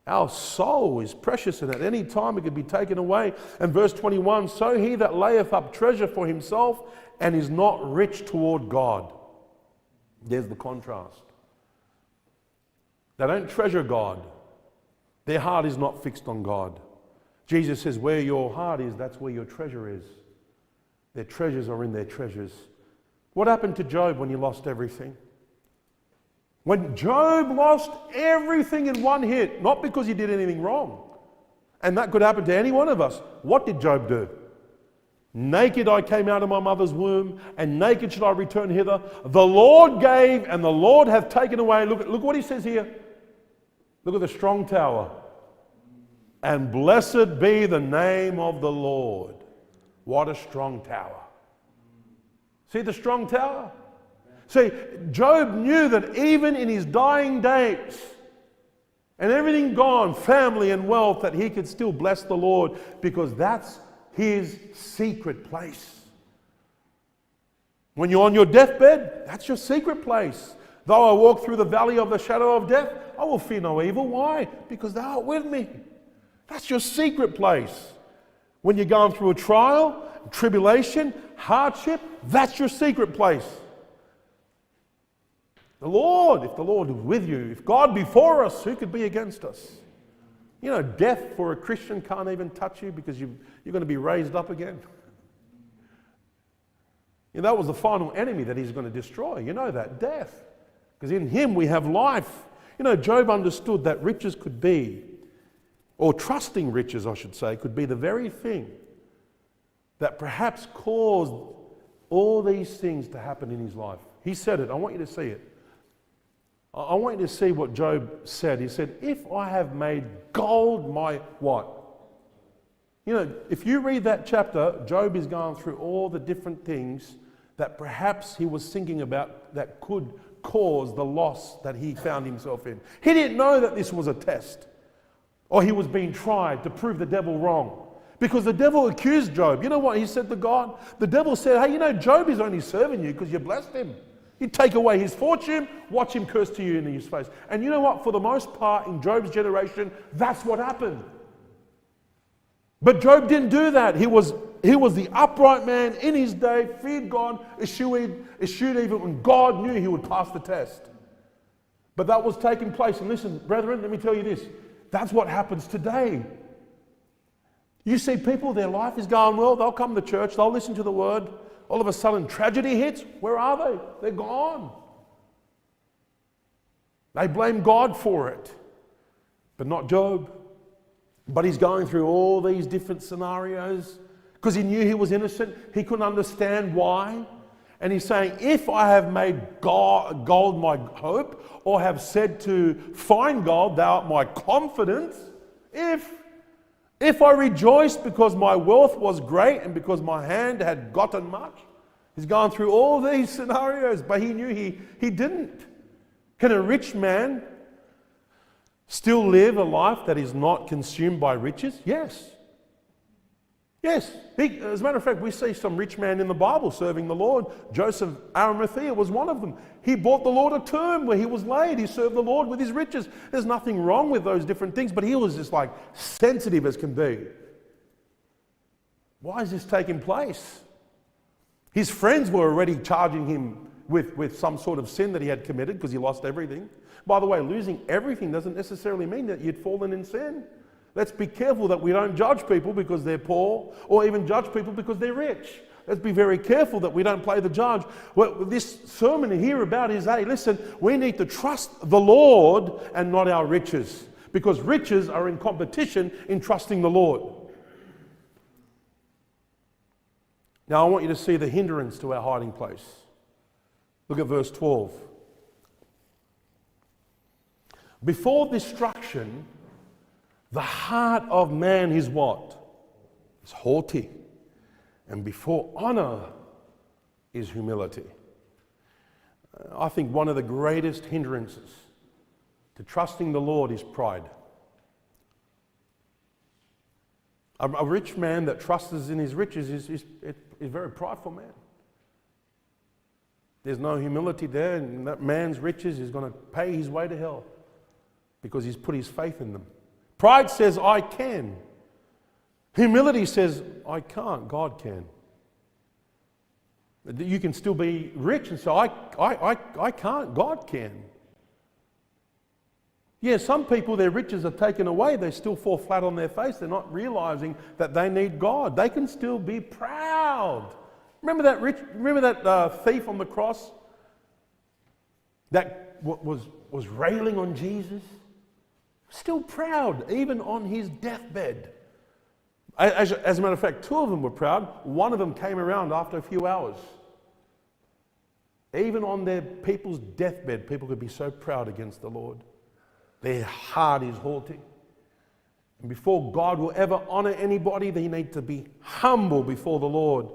Our soul is precious, and at any time it could be taken away. And verse 21, so he that layeth up treasure for himself and is not rich toward God. There's the contrast. They don't treasure God. Their heart is not fixed on God. Jesus says, where your heart is, that's where your treasure is. Their treasures are in their treasures. What happened to Job when he lost everything? When Job lost everything in one hit, not because he did anything wrong, and that could happen to any one of us, what did Job do? Naked I came out of my mother's womb, and naked shall I return hither. The Lord gave, and the Lord hath taken away. Look what he says here. Look at the strong tower. And blessed be the name of the Lord. What a strong tower. See the strong tower? See, Job knew that even in his dying days, and everything gone, family and wealth, that he could still bless the Lord, because that's his secret place. When you're on your deathbed, that's your secret place. Though I walk through the valley of the shadow of death, I will fear no evil. Why? Because thou art with me. That's your secret place. When you're going through a trial, tribulation, hardship, that's your secret place. The Lord, if the Lord is with you, if God be for us, who could be against us? You know, death for a Christian can't even touch you, because you're going to be raised up again. You know, that was the final enemy that he's going to destroy. You know that, death. Because in him we have life. You know, Job understood that riches could be, or trusting riches, I should say, could be the very thing that perhaps caused all these things to happen in his life. He said it. I want you to see it. I want you to see what Job said. He said, if I have made gold my what? You know, if you read that chapter, Job is going through all the different things that perhaps he was thinking about that could cause the loss that he found himself in. He didn't know that this was a test, or he was being tried to prove the devil wrong. Because the devil accused Job. You know what he said to God? The devil said, hey, you know, Job is only serving you because you blessed him. You take away his fortune, watch him curse to you in his face. And you know what? For the most part, in Job's generation, that's what happened. But Job didn't do that. He was the upright man in his day, feared God, eschewed evil, and God knew he would pass the test. But that was taking place. And listen, brethren, let me tell you this. That's what happens today. You see people, their life is going well, they'll come to church, they'll listen to the word. All of a sudden, tragedy hits. Where are they? They're gone. They blame God for it, but not Job. But he's going through all these different scenarios because he knew he was innocent. He couldn't understand why. And he's saying, if I have made gold my hope, or have said to find gold, thou art my confidence, if I rejoiced because my wealth was great and because my hand had gotten much. He's gone through all these scenarios, but he knew he didn't. Can a rich man still live a life that is not consumed by riches? Yes. Yes. As a matter of fact, we see some rich man in the Bible serving the Lord. Joseph Arimathea was one of them. He bought the Lord a tomb where he was laid. He served the Lord with his riches. There's nothing wrong with those different things, but he was just like sensitive as can be. Why is this taking place? His friends were already charging him with some sort of sin that he had committed because he lost everything. By the way, losing everything doesn't necessarily mean that you'd fallen in sin. Let's be careful that we don't judge people because they're poor, or even judge people because they're rich. Let's be very careful that we don't play the judge. What this sermon here about is, hey, listen, we need to trust the Lord and not our riches, because riches are in competition in trusting the Lord. Now I want you to see the hindrance to our hiding place. Look at verse 12. Before destruction, the heart of man is what? It's haughty. And before honor is humility. I think one of the greatest hindrances to trusting the Lord is pride. A rich man that trusts in his riches is a very prideful man. There's no humility there, and that man's riches is going to pay his way to hell because he's put his faith in them. Pride says, I can. Humility says, I can't. God can. You can still be rich and say, I can't. God can. Yeah, some people, their riches are taken away. They still fall flat on their face. They're not realizing that they need God. They can still be proud. Remember that thief on the cross that was railing on Jesus? Still proud, even on his deathbed. As a matter of fact, two of them were proud. One of them came around after a few hours. Even on their people's deathbed, people could be so proud against the Lord. Their heart is haughty. And before God will ever honor anybody, they need to be humble before the Lord.